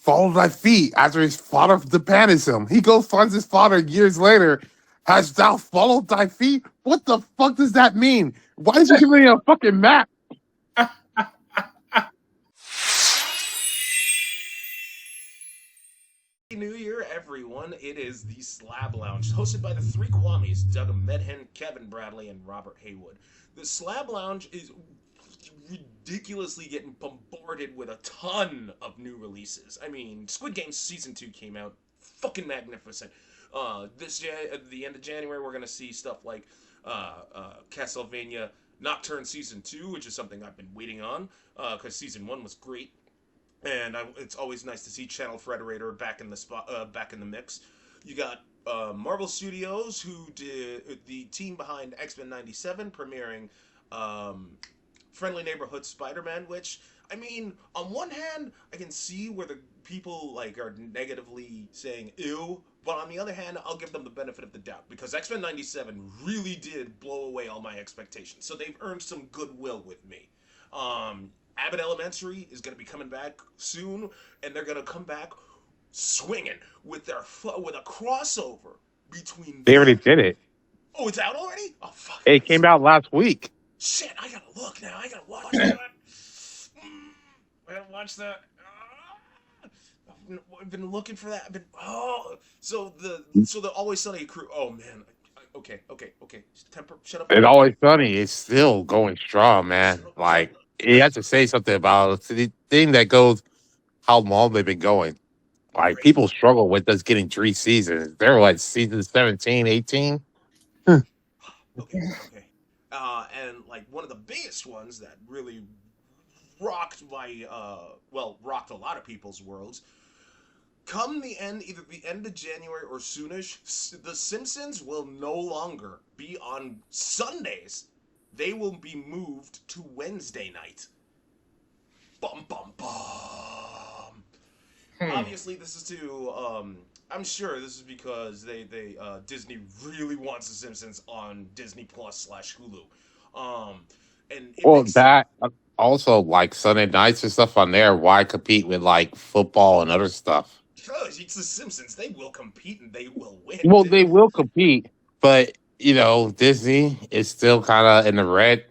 Follow thy feet after his father depands him. He goes, finds his father years later. Has thou followed thy feet? What the fuck does that mean? Why is he giving me a fucking map? New Year, everyone. It is the Slab Lounge, hosted by the three Kwames, Doug Medhin, Kevin Bradley, and Robert Haywood. The Slab Lounge is ridiculously getting bombarded with a ton of new releases. I mean, Squid Game Season 2 came out. Fucking magnificent. At the end of January, we're going to see stuff like Castlevania Nocturne Season 2, which is something I've been waiting on, because Season 1 was great. And it's always nice to see Channel Frederator back in the back in the mix. You got Marvel Studios, who did the team behind X-Men '97, premiering Friendly Neighborhood Spider-Man. Which, I mean, on one hand, I can see where the people like are negatively saying ew, but on the other hand, I'll give them the benefit of the doubt because X-Men '97 really did blow away all my expectations. So they've earned some goodwill with me. Abbott Elementary is going to be coming back soon, and they're going to come back swinging with with a crossover between They already them. did it. Oh, it's out already? Oh fuck! It came out last week. Shit! I gotta look now. I gotta watch that. I gotta watch that. I've been looking for that. So the Always Sunny crew. Oh man. Okay. Temper. Shut up. And Always Sunny is still going strong, man. Shut Like, you have to say something about it. It's the thing that goes how long they've been going. Like, Great. people struggle with us getting 3 seasons. They're like season 17, 18. Huh. Okay. And like one of the biggest ones that really rocked a lot of people's worlds. Come either the end of January or soonish, The Simpsons will no longer be on Sundays. They will be moved to Wednesday night. Bum bum bum. Obviously, this is I'm sure this is because Disney really wants The Simpsons on Disney Plus / Hulu. And it Well, makes that also like Sunday nights and stuff on there. Why compete with like football and other stuff? because it's The Simpsons. They will compete and they will win. Well, they will compete, but Disney is still kind of in the red.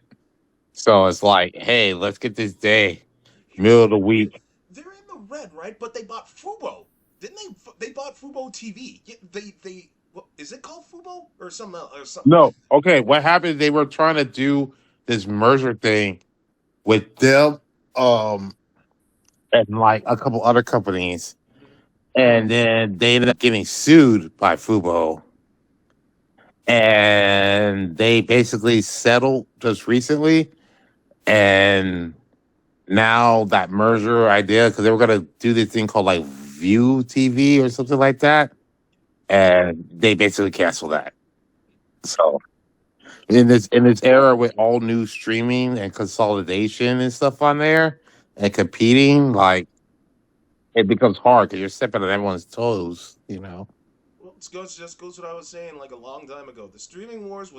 So it's like, hey, let's get this day, Here's middle the of the week. They're in the red, right? But they bought Fubo, didn't they? They bought Fubo TV. Yeah, they what is it called Fubo or something? No, okay. What happened? They were trying to do this merger thing with them, um, and like a couple other companies, and then they ended up getting sued by Fubo, and they basically settled just recently, and now that merger idea because they were gonna do this thing called like View TV or something like that, and they basically canceled that. So in this era with all new streaming and consolidation and stuff on there and competing, like it becomes hard because you're stepping on everyone's toes. Well, it goes what I was saying like a long time ago. The streaming wars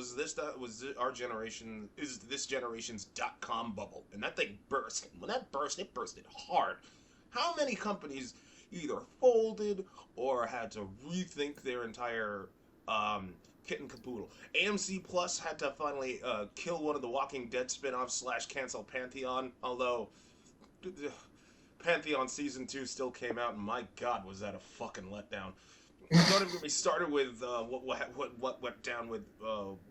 our generation is this generation's .com bubble, and that thing burst. And when that burst, it bursted hard. How many companies either folded or had to rethink their entire kit and caboodle? AMC Plus had to finally kill one of the Walking Dead spin-offs / cancel Pantheon, although Pantheon season 2 still came out, and my god, was that a fucking letdown. Don't even get me started with what went down with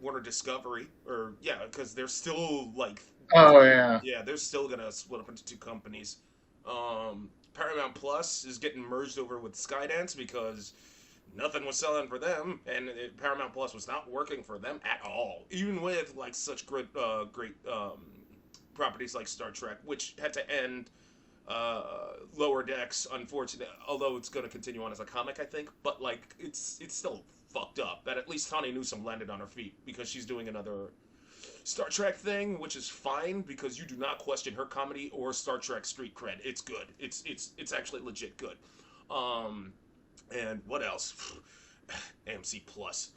Warner Discovery, or yeah, because they're still like, Oh yeah. yeah, they're still gonna split up into two companies. Paramount Plus is getting merged over with Skydance because nothing was selling for them, and Paramount Plus was not working for them at all, even with like such great properties like Star Trek, which had to end. Lower Decks, unfortunate, although it's going to continue on as a comic, I think. But like, it's still fucked up. That at least Tawny Newsome landed on her feet because she's doing another Star Trek thing, which is fine because you do not question her comedy or Star Trek street cred. It's good. It's actually legit good. And what else? AMC Plus,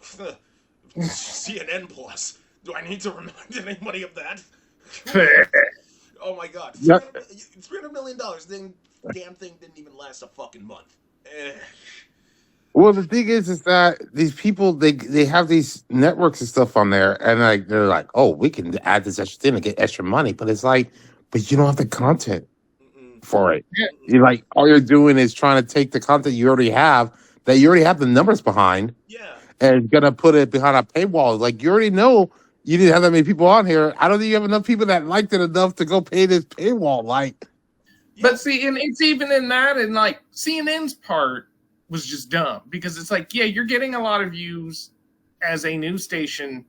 CNN Plus. Do I need to remind anybody of that? Oh my god, Yeah. $300 million. Damn thing didn't even last a fucking month. Well, the thing is that these people they have these networks and stuff on there, and like they're like, oh, we can add this extra thing to get extra money, but it's like, but you don't have the content Mm-mm, for it. Yeah. mm-mm. You like all you're doing is trying to take the content you already have that you already have the numbers behind Yeah. and gonna put it behind a paywall. Like you already know you didn't have that many people on here. I don't think you have enough people that liked it enough to go pay this paywall. Like, Yeah. But see, and it's even in that, and like CNN's part was just dumb because it's like, yeah, you're getting a lot of views as a news station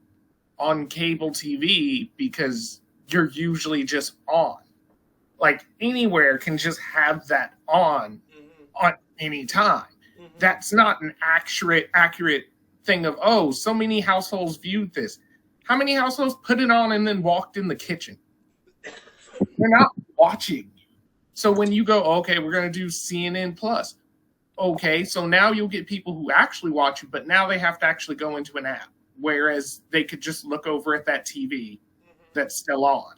on cable TV because you're usually just on. Like anywhere can just have that on any time. Mhm. That's not an accurate thing of, oh, so many households viewed this. How many households put it on and then walked in the kitchen? They're not watching you. So when you go, okay, we're going to do CNN Plus. Okay, so now you'll get people who actually watch you, but now they have to actually go into an app, whereas they could just look over at that TV that's still on.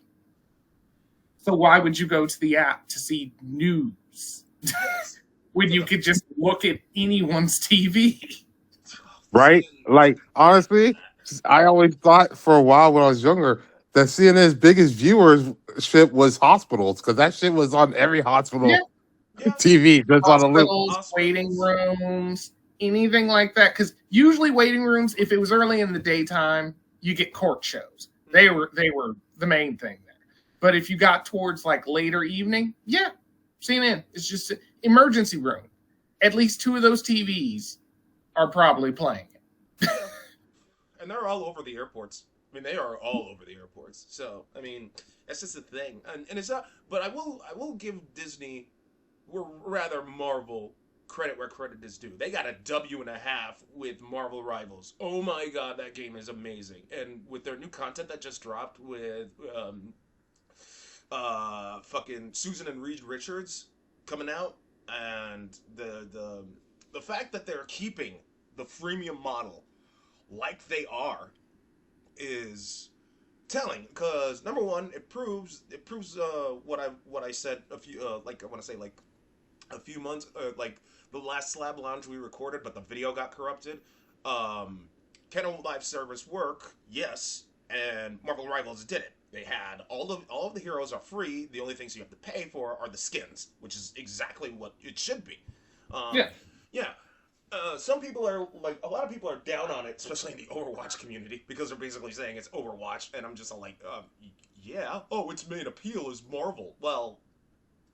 So why would you go to the app to see news Yes. when you could just look at anyone's TV? right? Like honestly, I always thought for a while when I was younger that CNN's biggest viewership was hospitals because that shit was on every hospital Yeah. Yeah. TV. That's on a loop. Hospitals, waiting rooms, anything like that. Because usually waiting rooms, if it was early in the daytime, you get court shows. They were the main thing there. But if you got towards like later evening, yeah, CNN. It's just an emergency room. At least 2 of those TVs are probably playing it. And they're all over the airports. I mean, they are all over the airports. So, I mean, that's just the thing. And it's not. But I will give Disney, or rather Marvel, credit where credit is due. They got a W&a with Marvel Rivals. Oh my god, that game is amazing. And with their new content that just dropped with fucking Susan and Reed Richards coming out, and the fact that they're keeping the freemium model like they are is telling, because number one, it proves what I said a few like I want to say like a few months like the last Slab Lounge we recorded, but the video got corrupted. Can a live service work? Yes, and Marvel Rivals did it. They had all of the heroes are free. The only things you have to pay for are the skins, which is exactly what it should be. Yeah. Yeah. Some people are like, a lot of people are down on it, especially in the Overwatch community, because they're basically saying it's Overwatch, and I'm just like, yeah, oh, its main appeal is Marvel. Well,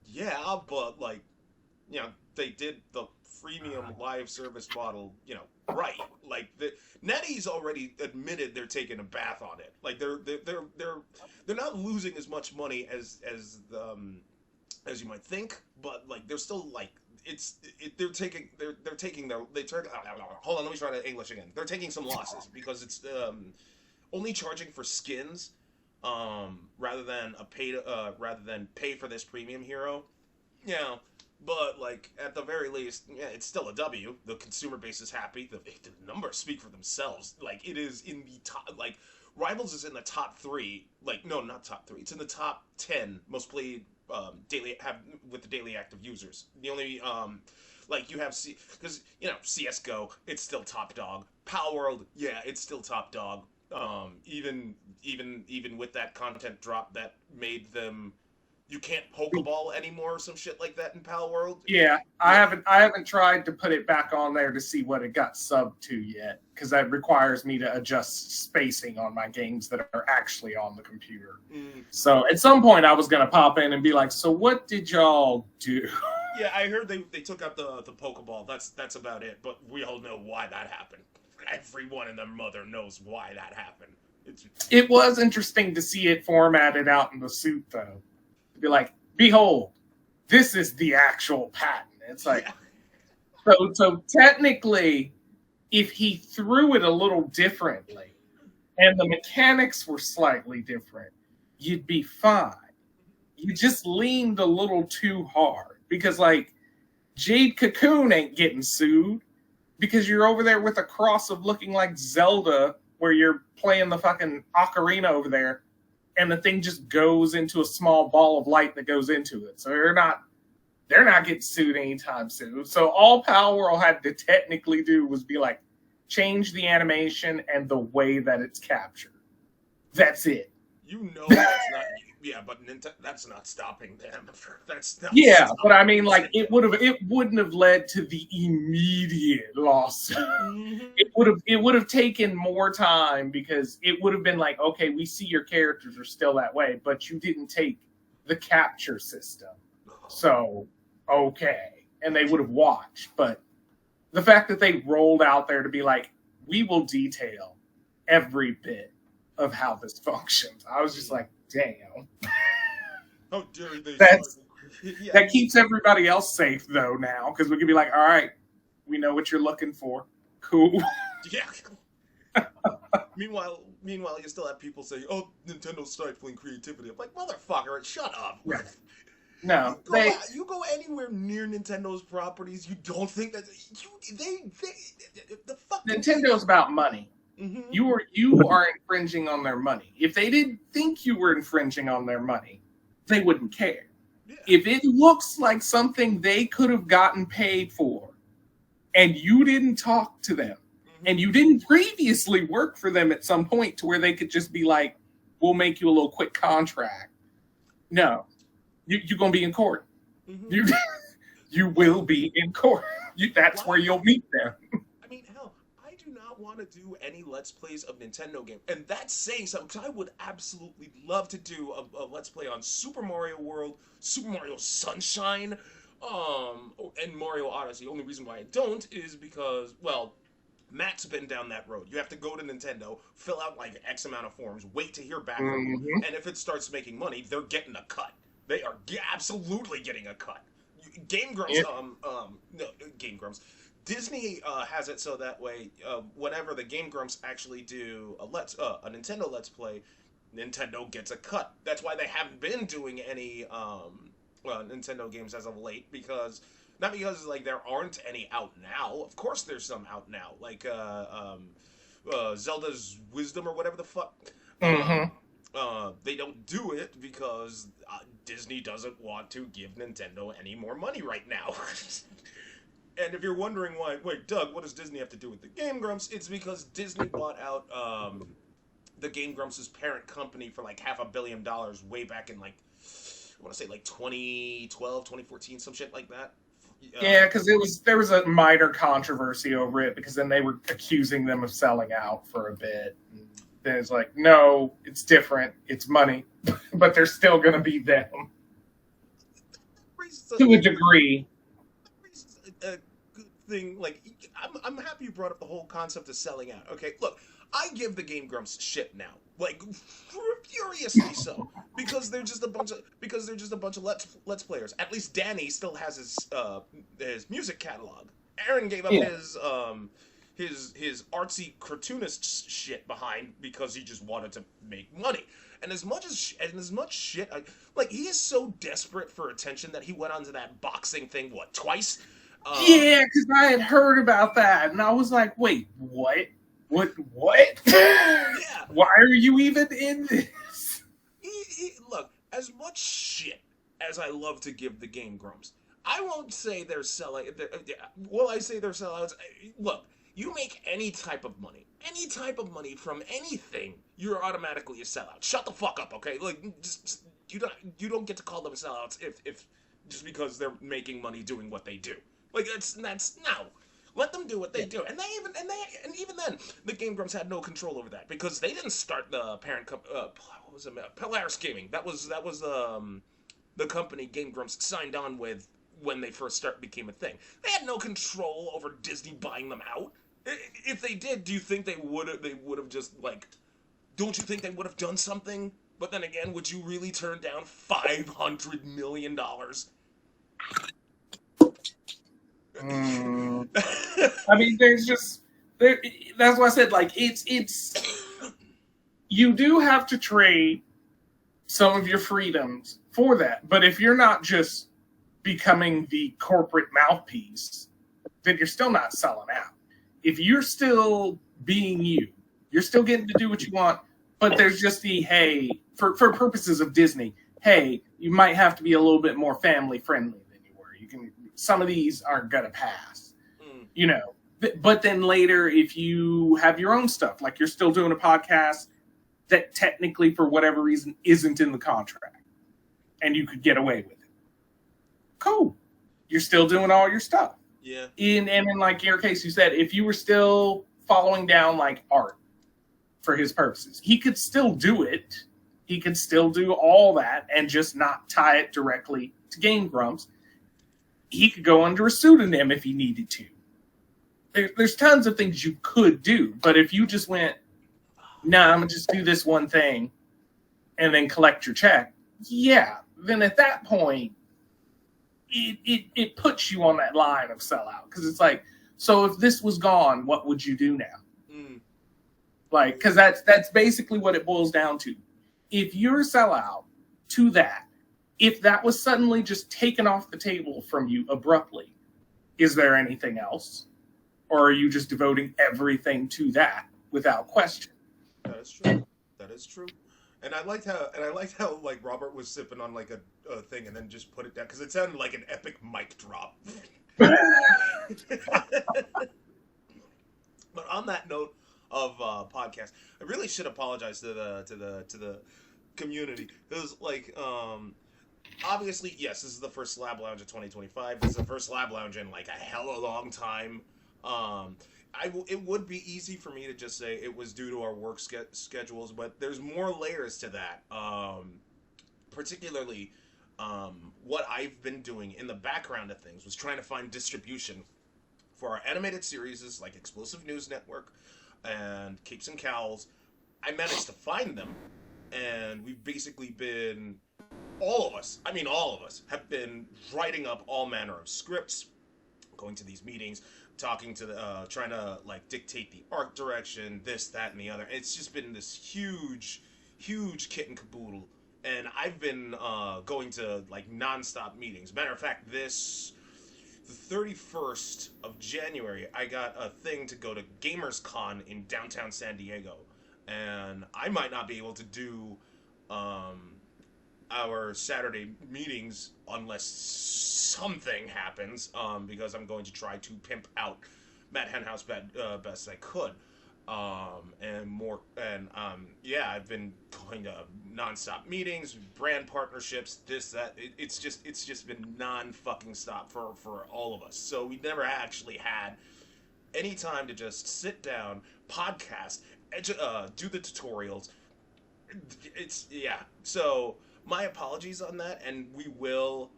yeah, but like, you know, they did the freemium live service model, you know, right. Like NetEase already admitted they're taking a bath on it. Like they're not losing as much money as you might think, but like they're still like they're taking hold on, let me try to English again. They're taking some losses because it's only charging for skins rather than pay for this premium hero. Yeah. But like at the very least, yeah, it's still a W. The consumer base is happy. The numbers speak for themselves. Like it is in the top. Like Rivals is in the top 3. Like no, not top 3. It's in the top 10 most played daily with the daily active users. The only like you have because you know CS:GO, it's still top dog. Power World, yeah, it's still top dog. Even with that content drop that made them. You can't Pokeball anymore or some shit like that in Pal World. Yeah, I haven't tried to put it back on there to see what it got subbed to yet, because that requires me to adjust spacing on my games that are actually on the computer. So at some point I was gonna pop in and be like, so what did y'all do? Yeah, I heard they took out the Pokeball. That's about it. But we all know why that happened. Everyone and their mother knows why that happened. It was interesting to see it formatted out in the suit though. Be like, behold, this is the actual patent. It's like, yeah. So technically, if he threw it a little differently and the mechanics were slightly different, you'd be fine. You just leaned a little too hard because, like, Jade Cocoon ain't getting sued because you're over there with a cross of looking like Zelda where you're playing the fucking ocarina over there. and the thing just goes into a small ball of light that goes into it. So they're not getting sued anytime soon. So all Pal World had to technically do was be like, change the animation and the way that it's captured. That's it. You know that's not. Yeah, but that's not stopping them. That's not. Yeah, but I mean, like it wouldn't have led to the immediate lawsuit. Mhm. It would have taken more time because it would have been like, okay, we see your characters are still that way, but you didn't take the capture system. So, okay. And they would have watched. But the fact that they rolled out there to be like, we will detail every bit of how this functions. I was just like, damn. How dare they? Yeah. That keeps everybody else safe, though, now. Because we can be like, all right, we know what you're looking for. Cool. Yeah. Meanwhile, you still have people say, "Oh, Nintendo's stifling creativity." I'm like, motherfucker, shut up. Yeah. No, you go anywhere near Nintendo's properties, you don't think that the fuck. Nintendo's about money. Mm-hmm. You are infringing on their money. If they didn't think you were infringing on their money, they wouldn't care. Yeah. If it looks like something they could have gotten paid for, and you didn't talk to them, and you didn't previously work for them at some point to where they could just be like, we'll make you a little quick contract. No. You're going to be in court. Mm-hmm. You will be in court. That's where you'll meet them. I mean, hell, I do not want to do any Let's Plays of Nintendo games. And that's saying something, because I would absolutely love to do a Let's Play on Super Mario World, Super Mario Sunshine, and Mario Odyssey. The only reason why I don't is because, well, Matt's been down that road. You have to go to Nintendo, fill out like X amount of forms, wait to hear back from them, and if it starts making money, they're getting a cut. They are absolutely getting a cut. Game Grumps, no, Game Grumps. Disney has it so that way, whenever the Game Grumps actually do a Nintendo Let's Play, Nintendo gets a cut. That's why they haven't been doing any Nintendo games as of late, because not because like there aren't any out now. Of course, there's some out now, like Zelda's Wisdom or whatever the fuck. They don't do it because Disney doesn't want to give Nintendo any more money right now. And if you're wondering why, wait, Doug, what does Disney have to do with the Game Grumps? It's because Disney bought out the Game Grumps' parent company for like $500 million way back in like, I want to say like 2012, 2014, some shit like that. Yeah, because there was a minor controversy over it, because then they were accusing them of selling out for a bit. And then it's like, no, it's different. It's money, but they're still going to be them to a degree. A good thing, like, I'm happy you brought up the whole concept of selling out. Okay, look, I give the Game Grumps shit now, like furiously so, because they're just a bunch of let's players. At least Danny still has his music catalog. Aaron gave up his artsy cartoonist shit behind because he just wanted to make money. And as much shit, like, he is so desperate for attention that he went onto that boxing thing twice. Yeah, because I had heard about that, and I was like, wait, what? What? Yeah. Why are you even in this? Look, as much shit as I love to give the Game Grumps, I won't say they're selling. Will I say they're sellouts? Look, you make any type of money from anything, you're automatically a sellout. Shut the fuck up, okay? Like, just you don't get to call them sellouts if just because they're making money doing what they do. Like, that's no. Let them do what they do, and even then, the Game Grumps had no control over that, because they didn't start the parent company. What was it? Polaris Gaming. That was the company Game Grumps signed on with when they first became a thing. They had no control over Disney buying them out. If they did, do you think they would have just, like? Don't you think they would have done something? But then again, would you really turn down $500 million? I mean, that's why I said, like, it's you do have to trade some of your freedoms for that. But if you're not just becoming the corporate mouthpiece, then you're still not selling out. If you're still being you're still getting to do what you want, But there's just the, hey, for purposes of Disney, hey, you might have to be a little bit more family friendly than you were. Some of these aren't gonna pass, you know. But then later, if you have your own stuff, like you're still doing a podcast that technically, for whatever reason, isn't in the contract, and you could get away with it, cool. You're still doing all your stuff. Yeah. And in like your case, you said if you were still following down like art for his purposes, he could still do it. He could still do all that and just not tie it directly to Game Grumps. He could go under a pseudonym if he needed to. There's tons of things you could do, but if you just went, nah, I'm gonna just do this one thing and then collect your check, yeah, then at that point, it puts you on that line of sellout, because it's like, so if this was gone, what would you do now? Like, because that's basically what it boils down to. If you're a sellout to that, if that was suddenly just taken off the table from you abruptly, is there anything else? Or are you just devoting everything to that without question? That is true. That is true. And I liked how like Robert was sipping on like a thing and then just put it down, because it sounded like an epic mic drop. But on that note of podcast, I really should apologize to the community, because like obviously, yes, this is the first Slab Lounge of 2025. This is the first Slab Lounge in like a hella long time. It would be easy for me to just say it was due to our work schedules, but there's more layers to that. Particularly, what I've been doing in the background of things was trying to find distribution for our animated series like Explosive News Network and Capes and Cowls. I managed to find them, and we've basically been, all of us have been writing up all manner of scripts, going to these meetings, talking to trying to like dictate the art direction, this, that, and the other. It's just been this huge kit and caboodle, and I've been going to like nonstop meetings. Matter of fact, the 31st of January, I got a thing to go to Gamers Con in downtown San Diego, and I might not be able to do our Saturday meetings unless something happens, because I'm going to try to pimp out Matt Henhouse best I could, yeah, I've been going to nonstop meetings, brand partnerships, this, that. It's just been non-fucking stop for all of us. So we never actually had any time to just sit down, podcast, do the tutorials. It's, yeah. So my apologies on that, and we will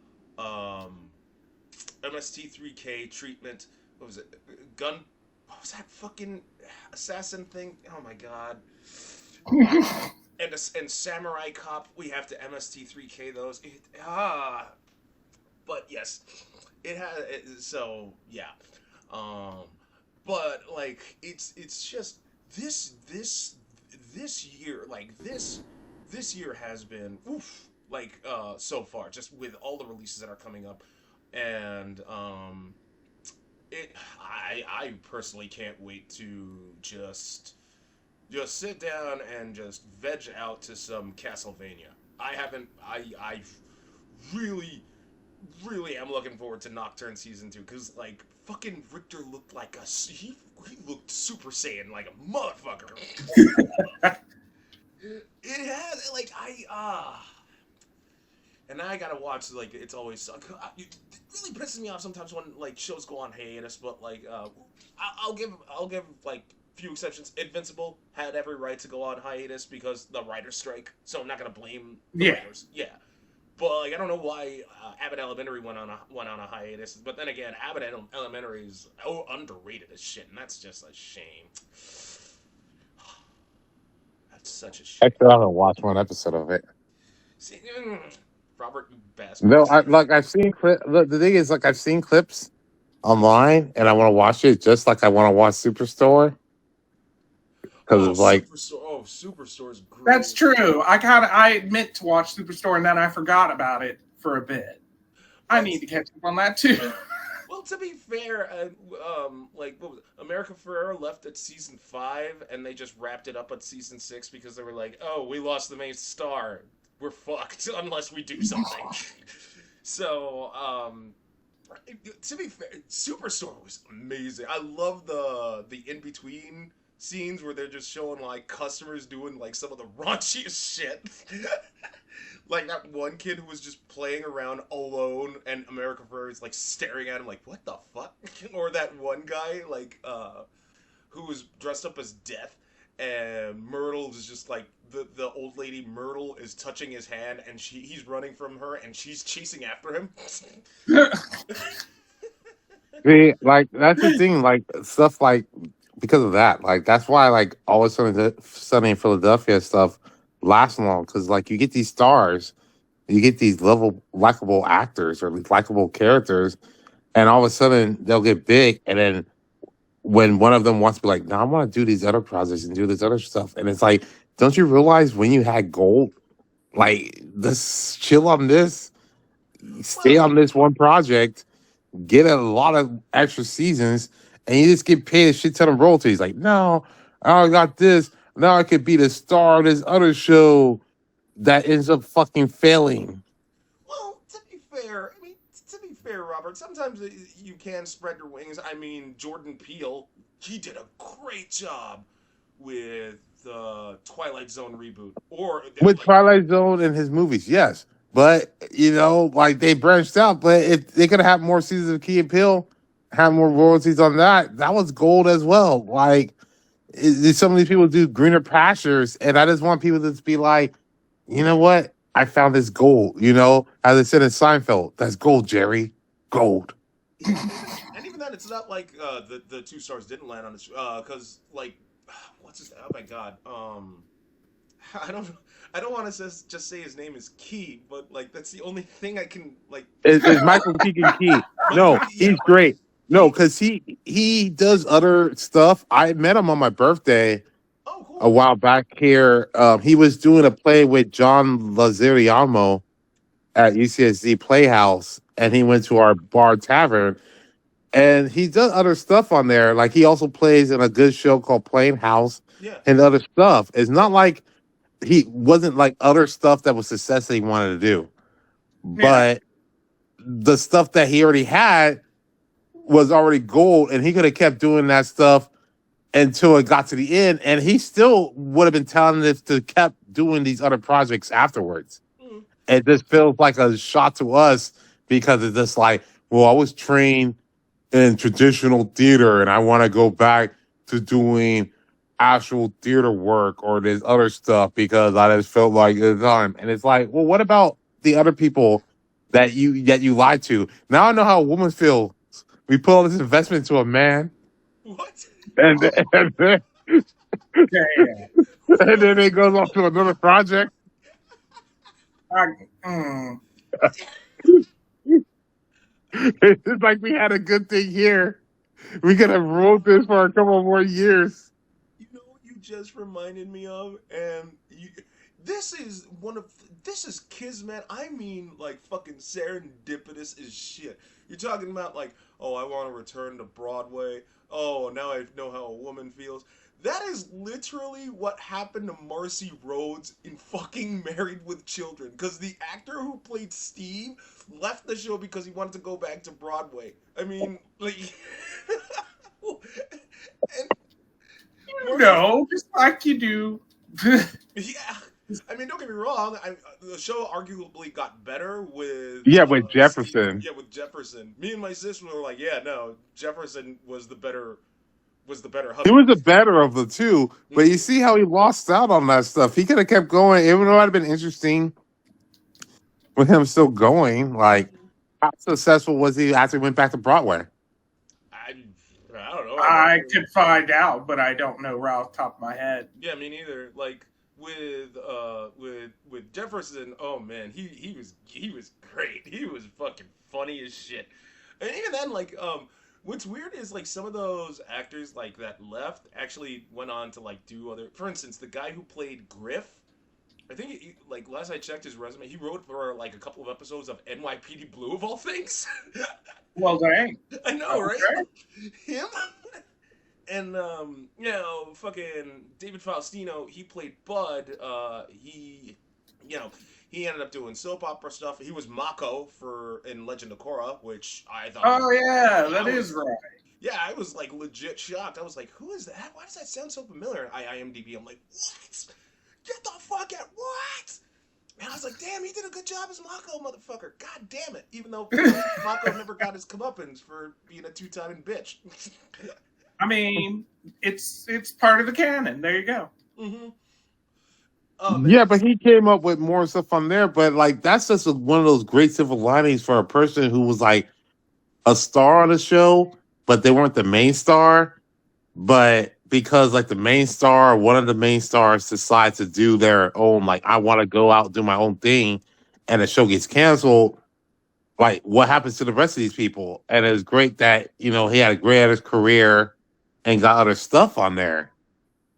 MST3K treatment. What was it? What was that fucking assassin thing? Oh my god. and Samurai Cop, we have to MST3K those. But yes, it has. So yeah. But like it's just this year, like this year has been oof, like so far, just with all the releases that are coming up, and I personally can't wait to just sit down and just veg out to some Castlevania. I really am looking forward to Nocturne Season 2, because like fucking Richter looked like he looked Super Saiyan like a motherfucker. It has, like, and now I gotta watch, like, it's always, it really pisses me off sometimes when, like, shows go on hiatus, but, like, I'll give, like, few exceptions. Invincible had every right to go on hiatus because the writer's strike, so I'm not gonna blame the writers. Yeah. But, like, I don't know why Abbott Elementary went on a hiatus, but then again, Abbott Elementary is underrated as shit, and that's just a shame. Such a shit. I still haven't watched one episode of it. See, Robert, you bastard. No, I've seen the thing is, like, I've seen clips online, and I want to watch it just like I want to watch Superstore, because it's like Superstore is great. That's true. I meant to watch Superstore, and then I forgot about it for a bit. I need to catch up on that too. Well, Well, to be fair, like what was it? America Ferrera left at season 5, and they just wrapped it up at season 6 because they were like, "Oh, we lost the main star. We're fucked unless we do something." So, to be fair, Superstore was amazing. I love the in between scenes where they're just showing like customers doing like some of the raunchiest shit. Like that one kid who was just playing around alone, and America Ferrera is like staring at him like, "What the fuck?" Or that one guy like who was dressed up as Death, and Myrtle is just like the old lady Myrtle is touching his hand, and he's running from her, and she's chasing after him. See, like that's the thing, like stuff like because of that, like that's why like always sunny in Philadelphia stuff lasts long because like you get these stars, you get these level likable actors or these likable characters, and all of a sudden they'll get big, and then when one of them wants to be like, "No, I want to do these other projects and do this other stuff," and it's like, don't you realize when you had gold, like let's chill on this, stay Well, on this one project, get a lot of extra seasons, and you just get paid a shit ton of royalties. Like, no, I got this. Now I could be the star of this other show that ends up fucking failing. well, to be fair, I mean, to be fair, Robert, sometimes you can spread your wings. I mean, Jordan Peele, he did a great job with the Twilight Zone reboot, or With like, Twilight Zone and his movies, yes. But, like they branched out. But if they could have more seasons of Key and Peele, have more royalties on that, that was gold as well. Like, some of these people do greener pastures, and I just want people to just be like, you know what? I found this gold. As I said in Seinfeld, that's gold, Jerry, gold. and even then, it's not like the 2 stars didn't land on this because like what's his? Oh my god, I don't I don't want to just say his name is Key, but like that's the only thing I can like. Is Michael Keegan Key? Michael No, Key, yeah, he's great. No, he. because he does other stuff. I met him on my birthday Oh, a cool. while back here. He was doing a play with John Lazariano at UCSD Playhouse, and he went to our bar tavern. And he does other stuff on there. Like he also plays in a good show called Plain House Yeah, and other stuff. It's not like he wasn't like other stuff that was success that he wanted to do, Yeah. but the stuff that he already had was already gold, and he could have kept doing that stuff until it got to the end, and he still would have been talented to kept doing these other projects afterwards. mm, It just feels like a shot to us because it's just like, well, I was trained in traditional theater, and I want to go back to doing actual theater work or this other stuff because I just felt like it's time. And it's like, well, what about the other people that you lied to? Now I know how a woman feels. We put all this investment into a man, what? and and then, Yeah. and then it goes off to another project. I, mm, It's like we had a good thing here. We could have ruled this for a couple more years. You know what you just reminded me of, and this is this is kismet. I mean, like fucking serendipitous as shit. You're talking about like, oh, I want to return to Broadway. Oh, now I know how a woman feels. That is literally what happened to Marcy Rhodes in fucking Married with Children. Because the actor who played Steve left the show because he wanted to go back to Broadway. I mean, like, and Marcy, just like you do. yeah. I mean, don't get me wrong. The show arguably got better with Yeah, with Steve. Jefferson. Yeah, with Jefferson. Me and my sister were like, yeah, no, Jefferson was the better He husband. was the better of the two, but you see how he lost out on that stuff. He could have kept going, even though it'd have been interesting with him still going. Like, how successful was he after he went back to Broadway? I I don't know. I I never. could find out, but I don't know right off the top of my head. Yeah, me neither. Like with Jefferson, oh man, he was great. He was fucking funny as shit. And even then, like what's weird is like some of those actors like that left actually went on to like do other. For instance, the guy who played Griff I think like last I checked his resume, he wrote for like a couple of episodes of NYPD Blue of all things. Well, dang. I know, right? Okay. Him and fucking David Faustino. He played Bud. You know, he ended up doing soap opera stuff. He was Mako for in Legend of Korra, which I thought was Oh yeah, I that is was right. yeah, I was like legit shocked. I was like, who is that? Why does that sound so familiar? I IMDb. I'm like, what? Get the fuck out! What? And I was like, damn, he did a good job as Mako, motherfucker. God damn it. Even though Mako never got his comeuppance for being a two-timing bitch. I mean, it's part of the canon. There you go. Mm-hmm. Oh man. Yeah, but he came up with more stuff on there. But like, that's just one of those great silver linings for a person who was like a star on the show, but they weren't the main star. But because like the main star, one of the main stars decides to do their own, like I want to go out and do my own thing, and the show gets canceled. Like, what happens to the rest of these people? And it's great that he had a great at his career and got other stuff on there.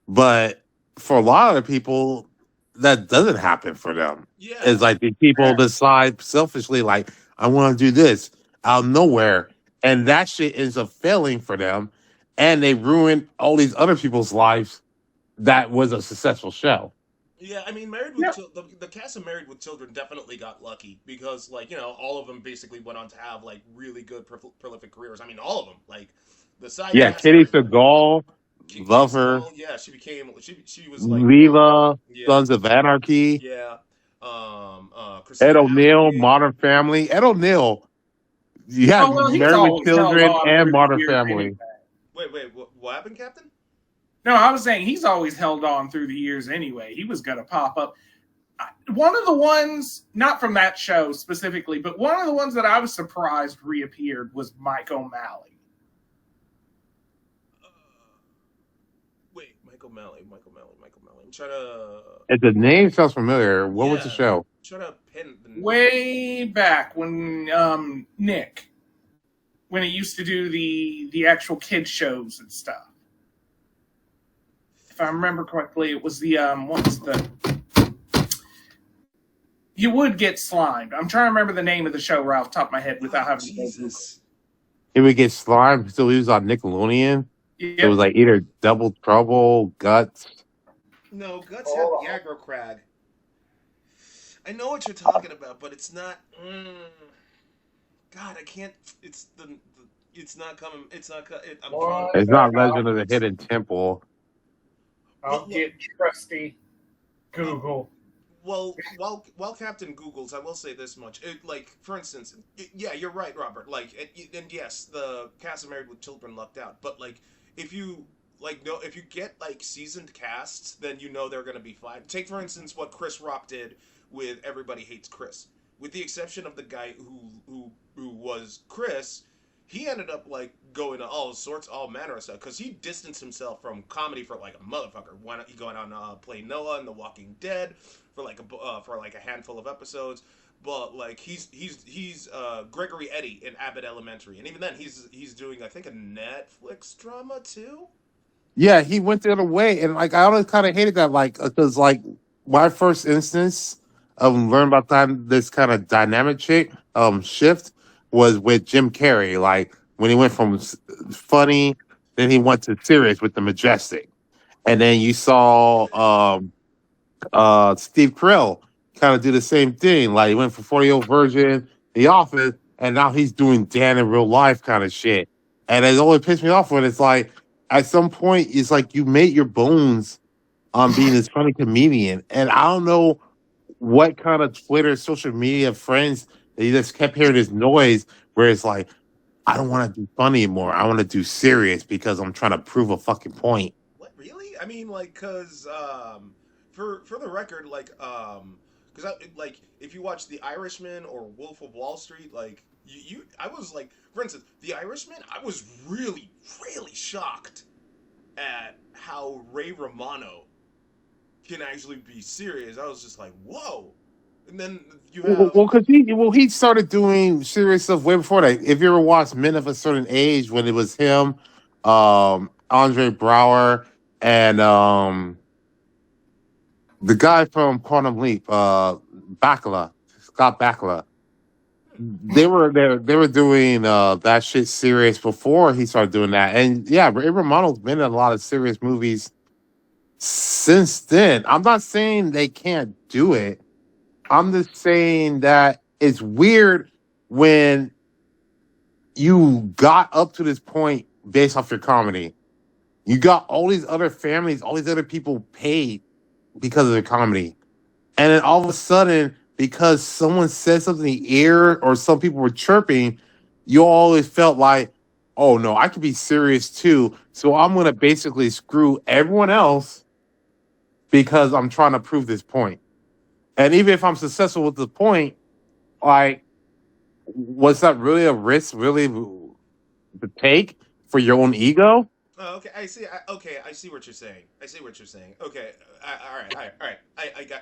But for a lot of the people, that doesn't happen for them. Yeah. It's like the people decide selfishly, like, I want to do this out of nowhere. And that shit ends up failing for them. And they ruin all these other people's lives that was a successful show. Yeah, I mean, Married with the cast of Married with Children definitely got lucky because, like, all of them basically went on to have like really good, prolific careers. I mean, all of them. Like the side Yeah, cast, Kitty Seagal, love her. Yeah, she was like Viva, yeah, Sons of Anarchy. yeah. Ed Christina O'Neill, Applegate. Modern Family. Ed O'Neill, yeah, Oh well, he's Married with always held Children on and through Modern the years Family. anyway. Wait, what happened, Captain? No, I was saying he's always held on through the years anyway. He was going to pop up. One of the ones, not from that show specifically, but one of the ones that I was surprised reappeared was Mike O'Malley. Wait, Michael O'Malley. I'm trying to. If the name sounds familiar, what was the show? Trying to pin the Way back when Nick, when he used to do the actual kids shows and stuff. If I remember correctly, it was the what's the You Would Get Slimed. I'm trying to remember the name of the show right off the top of my head without having to go Google. He would get slimed, so he was on Nickelodeon. Yep. It was like either Double Trouble, Guts. No, Guts had Viagra Crag. I know what you're talking about, but it's not. God, I can't. It's not coming. It's not. I'm trying. It's not Legend of the Hidden Temple. I'll get trusty Google. Well, while Captain Googles, I will say this much. Like, for instance, yeah, you're right, Robert. Like, and yes, the cast of Married with Children lucked out. But like, if you get like seasoned casts, then they're going to be fine. Take for instance what Chris Rock did with Everybody Hates Chris. With the exception of the guy who was Chris, he ended up like going to all manner of stuff because he distanced himself from comedy for like a motherfucker. Why not he going on play Noah in The Walking Dead for like a handful of episodes, but like he's Gregory Eddy in Abbott Elementary, and even then he's doing I think a Netflix drama too. Yeah, he went the other way, and like I always kind of hated that, like because like my first instance of learning about this kind of dynamic shift was with Jim Carrey. Like when he went from funny, then he went to serious with The Majestic, and then you saw Steve Carell kind of do the same thing. Like he went from 40-year-old virgin, The Office, and now he's doing Dan in real life kind of shit. And it always pissed me off when it's like at some point it's like you made your bones on being this funny comedian, and I don't know what kind of Twitter, social media friends they just kept hearing this noise where it's like, I don't want to do funny anymore. I want to do serious because I'm trying to prove a fucking point. What really? I mean, like, cause for the record, like, cause like if you watch The Irishman or Wolf of Wall Street, like I was like, for instance, The Irishman, I was really shocked at how Ray Romano can actually be serious. I was just like, whoa. And then you have Because he started doing serious stuff way before that. If you ever watched Men of a Certain Age, when it was him, Andre Brower, and The guy from Quantum Leap, Scott Bakula. They were doing that shit serious before he started doing that, and yeah, Ray Romano's been in a lot of serious movies since then. I'm not saying they can't do it. I'm just saying that it's weird when you got up to this point based off your comedy. You got all these other families, all these other people paid because of their comedy. And then all of a sudden, because someone said something in the ear or some people were chirping, you always felt like, oh no, I could be serious too. So I'm going to basically screw everyone else because I'm trying to prove this point. And even if I'm successful with the point, like, was that really a risk, really to take for your own ego? Oh, okay, I see. Okay, I see what you're saying. I see what you're saying. Okay, all right.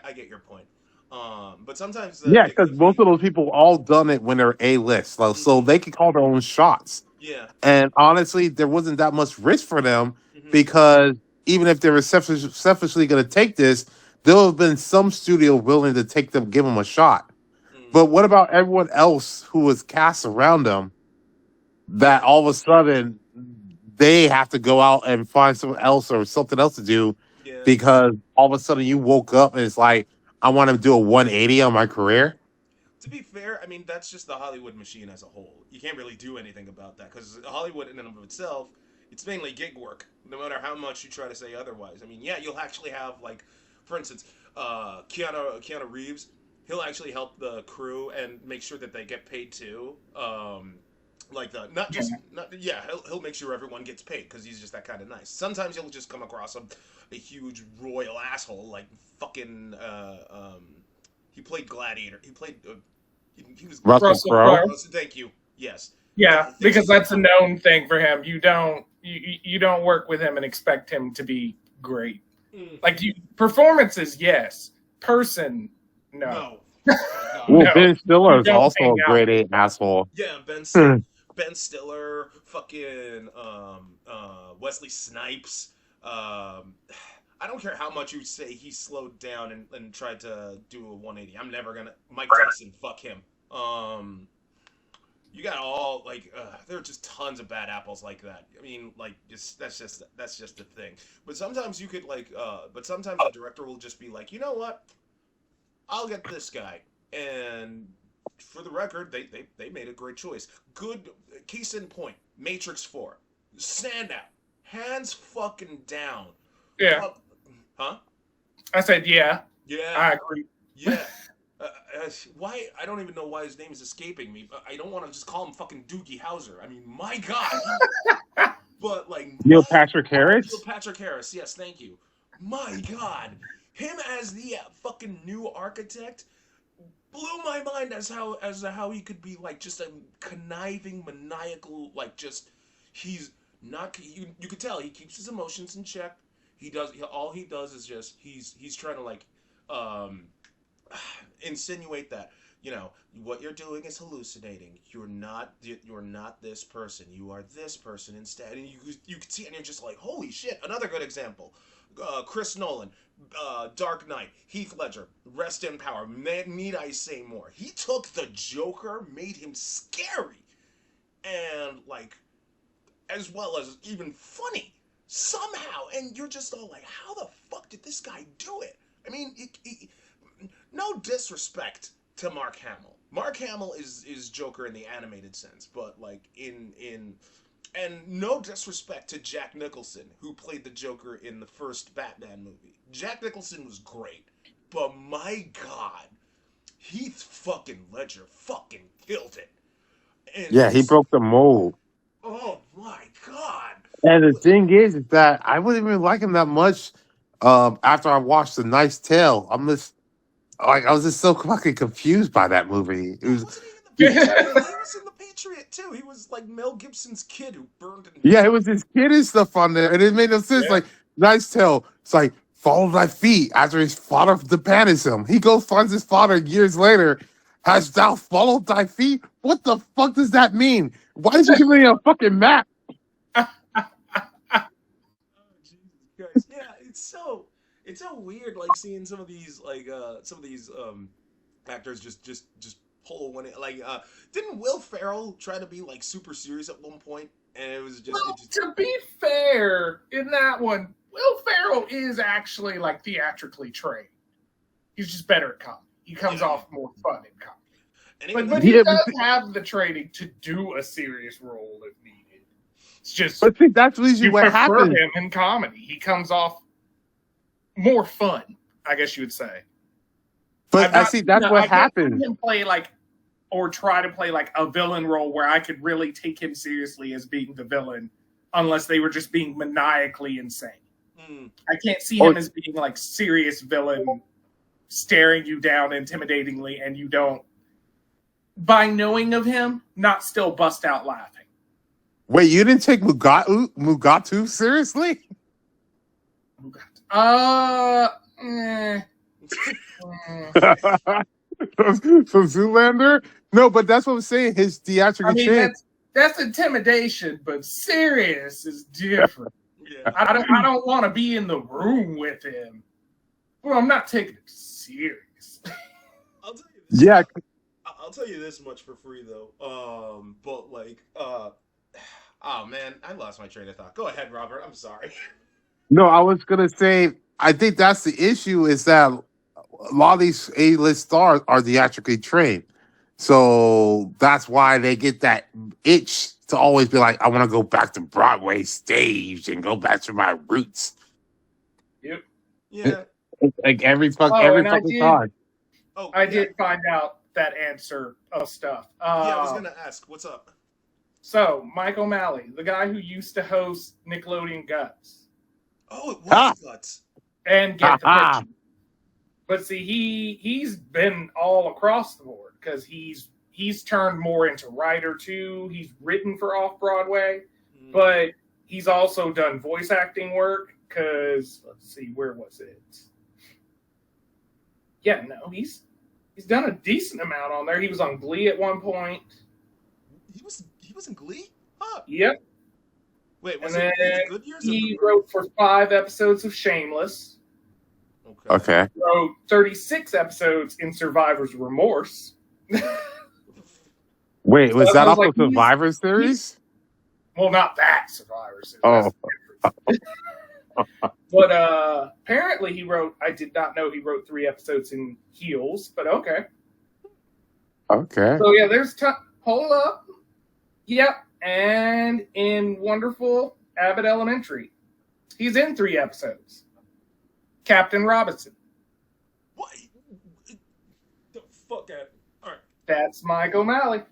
I get your point. But sometimes Yeah, because if most we, of those people all done it when they're A list, so hmm they can call their own shots. yeah, And honestly, there wasn't that much risk for them hmm because even if they were selfishly going to take this, there would have been some studio willing to take them, give them a shot. mm, But what about everyone else who was cast around them that all of a sudden they have to go out and find someone else or something else to do yeah. because all of a sudden you woke up and it's like, I want to do a 180 on my career? To be fair, I mean that's just the Hollywood machine as a whole. You can't really do anything about that because Hollywood in and of itself, it's mainly gig work. No matter how much you try to say otherwise. I mean, yeah, you'll actually have like, for instance, Keanu Reeves. He'll actually help the crew and make sure that they get paid too. Like the not just not yeah, he'll make sure everyone gets paid because he's just that kind of nice. Sometimes you'll just come across a huge royal asshole like fucking he played Gladiator. He played. He was. Russell Russell Crowe? Crowe. Thank you. Yes. Yeah, Things because he's like, that's a known thing for him. You don't work with him and expect him to be great. mm, Like performances, yes. Person, no. no. Oh God. Well, No. Ben Stiller You is don't also hang a out grade with A asshole. Yeah, Hmm. Ben Stiller, fucking Wesley Snipes. I don't care how much you say he slowed down and tried to do a 180. I'm never gonna Mike Tyson. Fuck him. You got all like there are just tons of bad apples like that. I mean, like just that's just the thing. But sometimes you could like but sometimes a director will just be like, you know what? I'll get this guy. And for the record, they made a great choice. Good case in point. Matrix 4. Standout. Hands fucking down. Yeah. Pub- huh? I said yeah. Yeah. I agree. Yeah. Why? I don't even know why his name is escaping me. But I don't want to just call him fucking Doogie Howser. I mean, my God. But like Neil my Patrick Neil Harris? Patrick Harris. Yes, thank you. My God, him as the fucking new architect blew my mind as to how he could be like just a conniving, maniacal, like just he's not. You could tell he keeps his emotions in check. All he does is just he's trying to like um insinuate that what you're doing is hallucinating. You're not this person. You are this person instead. And you can see, and you're just like, holy shit. Another good example. Chris Nolan, Dark Knight, Heath Ledger, rest in power. Need I say more? He took the Joker, made him scary, and like as well as even funny somehow. And you're just all like, how the fuck did this guy do it? I mean, no disrespect to Mark Hamill. Mark Hamill is Joker in the animated sense, but like in and no disrespect to Jack Nicholson, who played the Joker in the first Batman movie. Jack Nicholson was great, but my God, Heath fucking Ledger fucking killed it. And Yeah, he just broke the mold. oh my God. And the thing is that I wouldn't even like him that much after I watched The Knight's Tale. I was just so fucking confused by that movie. It He was wasn't even the be- Patriot. He was in the Patriot too. He was like Mel Gibson's kid who burned in yeah, it was this kid and stuff on there, and it made no sense. Yeah. Like Knight's Tale, it's like follow thy feet after his father abandons him. He goes finds his father years later. Has thou followed thy feet? What the fuck does that mean? Why did you give me a fucking map? Oh, Jesus Christ. Yeah, It's so weird, like seeing some of these actors just pull when it like didn't Will Ferrell try to be like super serious at one point, and Well, to be fair, in that one, Will Ferrell is actually like theatrically trained. He's just better at comedy. He comes off more fun in comedy. But he does have the training to do a serious role if needed. It's just, but see, that's usually you what prefer happens. him in comedy. He comes off more fun, I guess you would say. But I see that's what happens. I've seen him play like, or try to play like a villain role where I could really take him seriously as being the villain, unless they were just being maniacally insane. I can't see him as being like serious villain, staring you down intimidatingly, and you don't, by knowing of him, not still bust out laughing. Wait, you didn't take Mugatu seriously? From Zoolander? No, but that's what I'm saying. His theatrical change. That's intimidation, but serious is different. Yeah. I don't want to be in the room with him. Well, I'm not taking it serious. I'll tell you this. Yeah. I'll tell you this much for free though. But like, oh man, I lost my train of thought. Go ahead, Robert. I'm sorry. No, I was gonna say I think that's the issue is that a lot of these A-list stars are theatrically trained. So that's why they get that itch to always be like, I want to go back to Broadway stage and go back to my roots. Yep. Yeah. Like every fucking time. Oh, I did find out that answer of stuff. Yeah, I was gonna ask, what's up? So, Mike O'Malley, the guy who used to host Nickelodeon Guts. Oh, it was Guts. And Get the Picture. But see, he's been all across the board because he's turned more into writer too. He's written for Off-Broadway, but he's also done voice acting work because, let's see, where was it? Yeah, no, he's done a decent amount on there. He was on Glee at one point. He was in Glee? Huh. Yep. Wait, was and it then Good Years? He wrote for 5 episodes of Shameless. Okay. Wrote 36 episodes in Survivor's Remorse. Wait, was that off like of Survivor series? Well, not that Survivor series. Oh. But apparently he wrote, I did not know he wrote 3 episodes in Heels, but okay. Okay. So yeah, there's hold up. Yep. And in wonderful Abbott Elementary, he's in 3 episodes. Captain Robinson. What? The fuck out. All right. That's Mike O'Malley.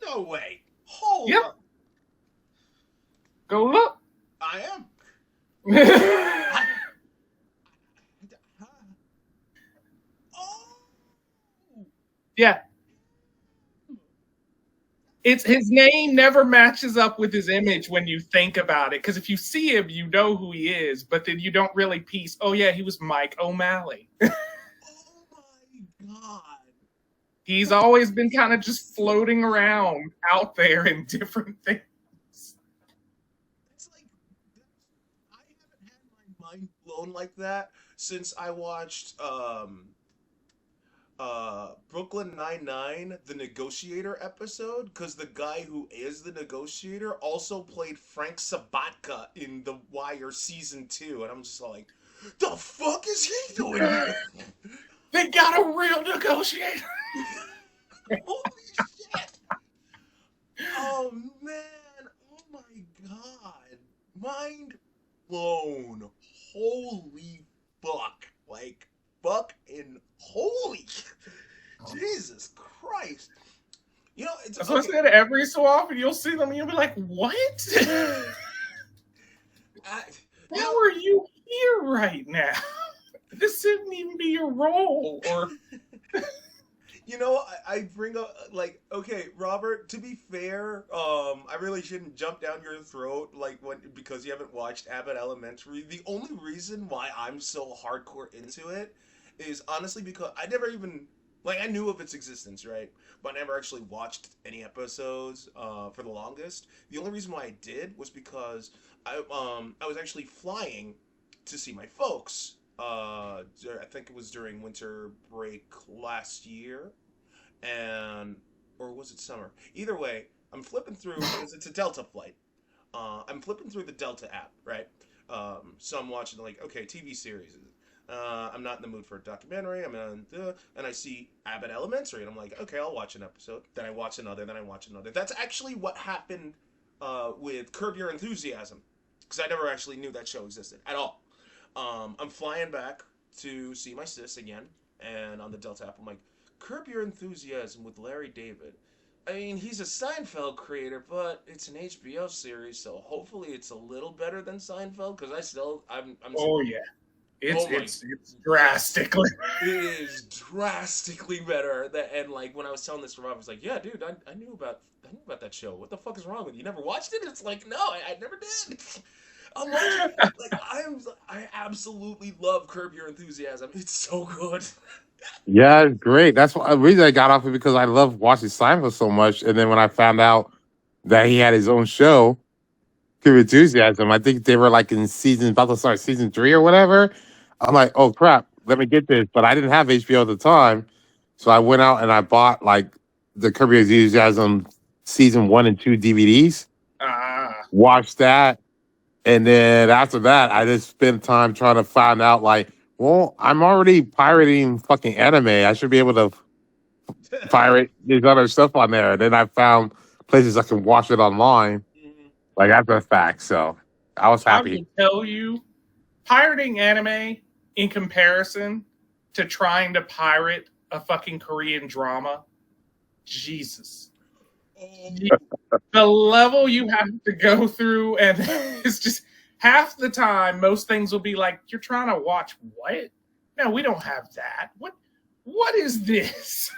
No way. Hold Yep. up. Go look. I am. Yeah. It's his name never matches up with his image when you think about it. Because if you see him, you know who he is, but then you don't really piece. Oh yeah, he was Mike O'Malley. Oh my god. He's always been kind of just floating around out there in different things. It's like I haven't had my mind blown like that since I watched Brooklyn Nine-Nine, the Negotiator episode, because the guy who is the Negotiator also played Frank Sabatka in The Wire Season 2, and I'm just like, the fuck is he doing here? They got a real negotiator. Holy shit! Oh man! Oh my god! Mind blown! Holy fuck! Like fucking holy! Jesus Christ! You know, it's That's what I said. Every so often you'll see them and you'll be like, "What? How are you here right now? This shouldn't even be your role." Or you know, I bring up like, okay, Robert. To be fair, I really shouldn't jump down your throat because you haven't watched Abbott Elementary. The only reason why I'm so hardcore into it is honestly because I never even I knew of its existence, right? But I never actually watched any episodes for the longest. The only reason why I did was because I was actually flying to see my folks. I think it was during winter break last year, and or was it summer? Either way, I'm flipping through because it's a Delta flight. I'm flipping through the Delta app, right? So I'm watching like, okay, TV series. I'm not in the mood for a documentary. And I see Abbott Elementary, and I'm like, okay, I'll watch an episode. Then I watch another. Then I watch another. That's actually what happened with Curb Your Enthusiasm, because I never actually knew that show existed at all. I'm flying back to see my sis again, and on the Delta app, I'm like, Curb Your Enthusiasm with Larry David. I mean, he's a Seinfeld creator, but it's an HBO series, so hopefully it's a little better than Seinfeld. Because I'm. Oh yeah, Oh my- it's drastically. It is drastically better. And like when I was telling this to Rob, I was like, "Yeah, dude, I knew about that show. What the fuck is wrong with you? You never watched it?" It's like, no, I never did. I'm watching. Like I absolutely love Curb Your Enthusiasm. It's so good. Yeah, it's great. That's why the reason I got off it because I love watching Seinfeld so much. And then when I found out that he had his own show, Pure Enthusiasm, I think they were like in about to start season 3 or whatever. I'm like, oh crap, let me get this. But I didn't have HBO at the time. So I went out and I bought like the Curb Your Enthusiasm season 1 and 2 DVDs, watched that. And then after that, I just spent time trying to find out like, well, I'm already pirating fucking anime. I should be able to pirate these other stuff on there. And then I found places I can watch it online, like after the fact. So I was I happy. will tell you, pirating anime in comparison to trying to pirate a fucking Korean drama, Jesus. The level you have to go through, and it's just half the time, most things will be like, you're trying to watch what? No, we don't have that. What is this?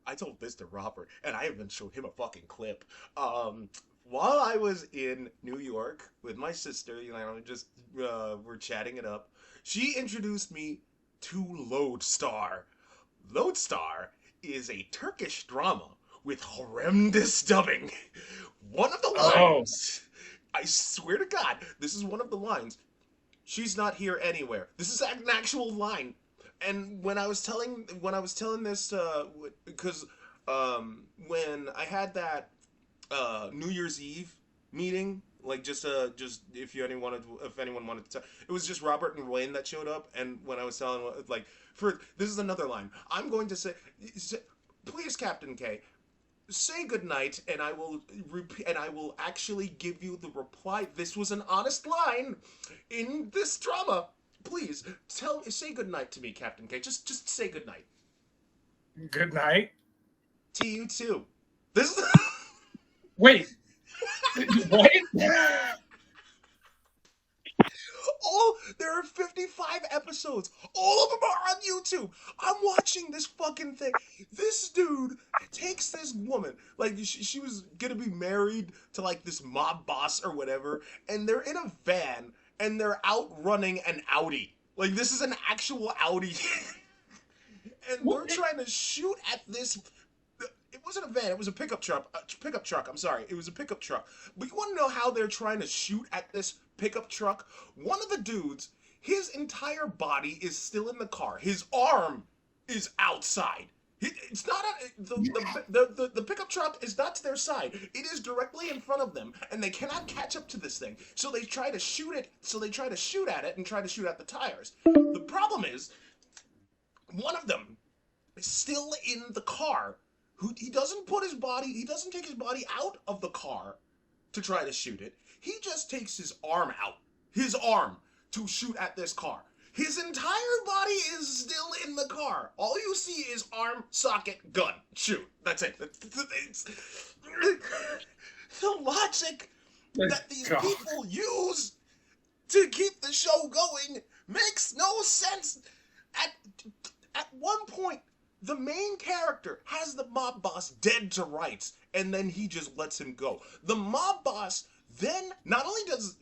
I told this to Robert, and I even showed him a fucking clip. While I was in New York with my sister, just we're chatting it up. She introduced me to Lodestar. Lodestar is a Turkish drama with horrendous dubbing. One of the lines, I swear to God, this is one of the lines. She's not here anywhere. This is an actual line. And when I was telling this, because when I had that New Year's Eve meeting, like just if anyone wanted to, it was just Robert and Wayne that showed up. And when I was telling, like, this is another line. I'm going to say, please, Captain K, say goodnight, and I will repeat, and I will actually give you the reply. This was an honest line in this drama. Please say goodnight to me, Captain K. Just say goodnight. Good night. To you too. This is Wait. What? There are 55 episodes. All of them are on YouTube. I'm watching this fucking thing. This dude takes this woman, like she was gonna be married to like this mob boss or whatever, and they're in a van and they're out running an Audi. Like this is an actual Audi. And they're trying to shoot at this. It wasn't a van. It was a pickup truck. I'm sorry. It was a pickup truck. But you want to know how they're trying to shoot at this pickup truck? One of the dudes, his entire body is still in the car. His arm is outside. It's not the pickup truck is not to their side. It is directly in front of them, and they cannot catch up to this thing. So they try to shoot it. So they try to shoot at it and try to shoot at the tires. The problem is, one of them is still in the car. He doesn't take his body out of the car to try to shoot it. He just takes his arm out. His arm to shoot at this car. His entire body is still in the car. All you see is arm, socket, gun, shoot. That's it. The logic that these people use to keep the show going makes no sense. At one point, the main character has the mob boss dead to rights, and then he just lets him go. The mob boss then, not only does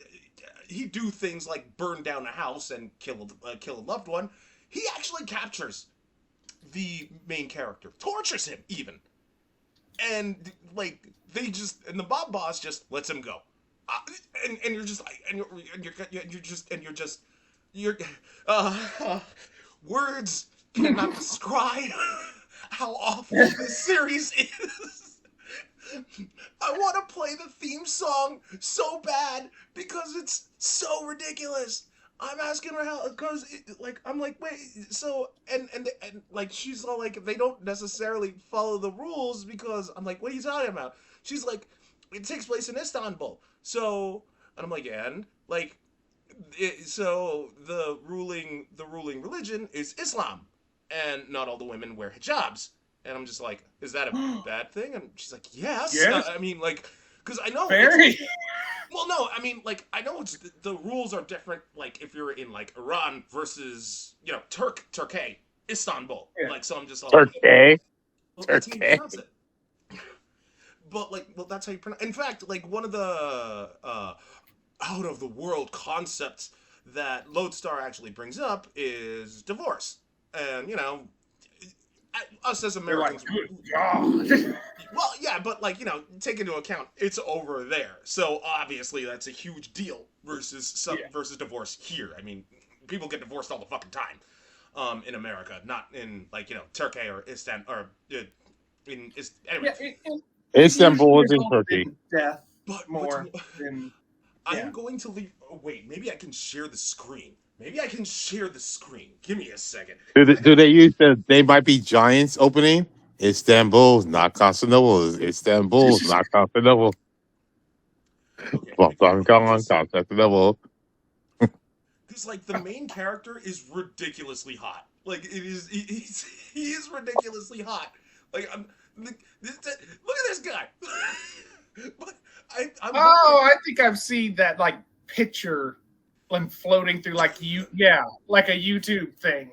he do things like burn down a house and kill a loved one, he actually captures the main character, tortures him even. And, like, the mob boss just lets him go. uh, and you're just like, you're just, you're, uh, words cannot describe how awful this series is. I want to play the theme song so bad because it's so ridiculous. I'm asking her how, because like I'm like, wait, so and like she's all like, they don't necessarily follow the rules, because I'm like, what are you talking about? She's like, it takes place in Istanbul, so, and I'm like, and like, so the ruling religion is Islam, and not all the women wear hijabs. And I'm just like, is that a bad thing? And she's like, yes. Yes. I mean, like, because I know Very. well, no, I mean, like, I know the rules are different. Like, if you're in like Iran versus Turkey, Istanbul. Yeah. Like, so I'm just like, Turkey. well, that's how you Turkey. pronounce it. But like, well, that's how you pronounce. In fact, like one of the out of the world concepts that Lodestar actually brings up is divorce, and us as They're like, Americans, good God. well, yeah, but like, take into account it's over there, so obviously that's a huge deal versus Yeah. versus divorce here. I mean, people get divorced all the fucking time, in America, not in like Turkey or Istanbul or anyway. Yeah, it Istanbul usually is in results Turkey. in death But more than I yeah. am going to leave. Oh, wait, maybe I can share the screen. Maybe I can share the screen. Give me a second. Do they use the They Might Be Giants opening? Istanbul's not Constantinople. Istanbul's not Constantinople. Okay, Constantinople. because like the main character is ridiculously hot. Like it is, he is ridiculously hot. Like look at this guy. But I'm Oh, I think I've seen that like picture like floating through like like a YouTube thing.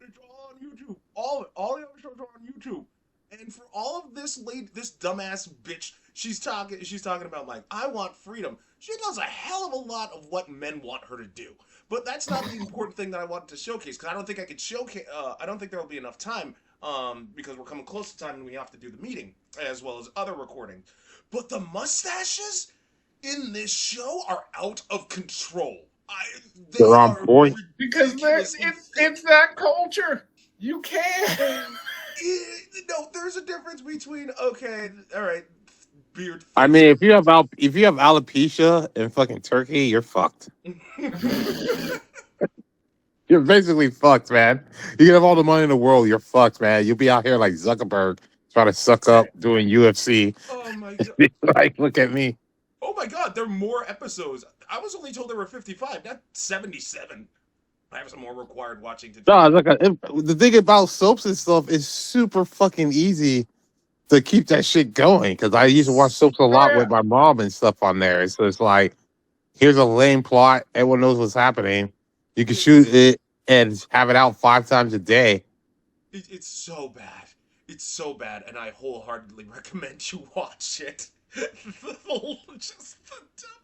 It's all on YouTube. All the episodes are on YouTube. And for all of this dumbass bitch, she's talking about like, I want freedom. She does a hell of a lot of what men want her to do. But that's not the important thing that I wanted to showcase, because I don't think I could showcase. I don't think there will be enough time, because we're coming close to time and we have to do the meeting as well as other recordings. But the mustaches in this show are out of control. They They're on are point. Because it's that culture. You can't. No, there's a difference between, okay, all right, beard. I mean, if you have alopecia in fucking Turkey, you're fucked. You're basically fucked, man. You can have all the money in the world, you're fucked, man. You'll be out here like Zuckerberg trying to suck up doing UFC. Oh my god. Like, look at me. Oh my god, there are more episodes. I was only told there were 55, not 77. I have some more required watching to do. No, look, the thing about soaps and stuff is super fucking easy to keep that shit going, because I used to watch soaps a lot with my mom and stuff on there. So it's like, here's a lame plot. Everyone knows what's happening. You can shoot it and have it out 5 times a day. It's so bad. It's so bad, and I wholeheartedly recommend you watch it. Just the dubbing.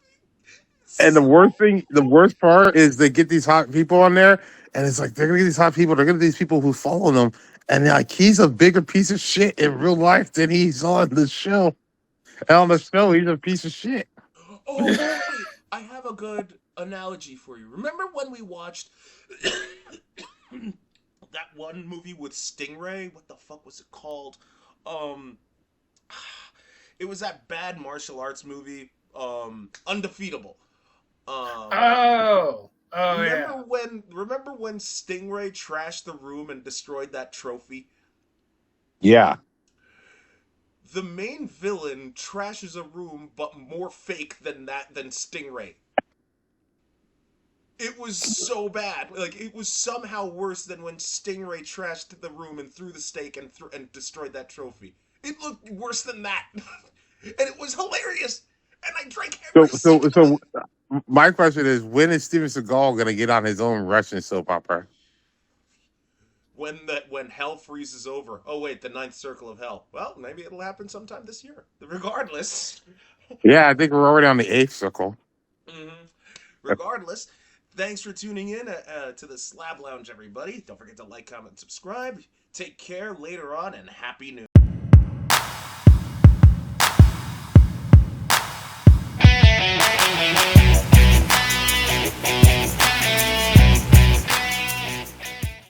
And the worst part is they get these hot people on there, and it's like they're gonna get these hot people. They're gonna get these people who follow them, and like he's a bigger piece of shit in real life than he's on the show. And on the show, he's a piece of shit. Oh, wait, I have a good analogy for you. Remember when we watched that one movie with Stingray? What the fuck was it called? Um, it was that bad martial arts movie, Undefeatable. Oh, yeah. Remember when Stingray trashed the room and destroyed that trophy? Yeah. The main villain trashes a room, but more fake than Stingray. It was so bad. Like, it was somehow worse than when Stingray trashed the room and threw the steak and destroyed that trophy. It looked worse than that. And it was hilarious. And I drank every So my question is, when is Steven Seagal gonna get on his own Russian soap opera? when hell freezes over. Oh wait, the ninth circle of hell. Well, maybe it'll happen sometime this year. Regardless. Yeah, I think we're already on the 8th circle. Mm-hmm. Regardless, thanks for tuning in to the Slab Lounge, everybody. Don't forget to like, comment, subscribe. Take care later on, and Happy New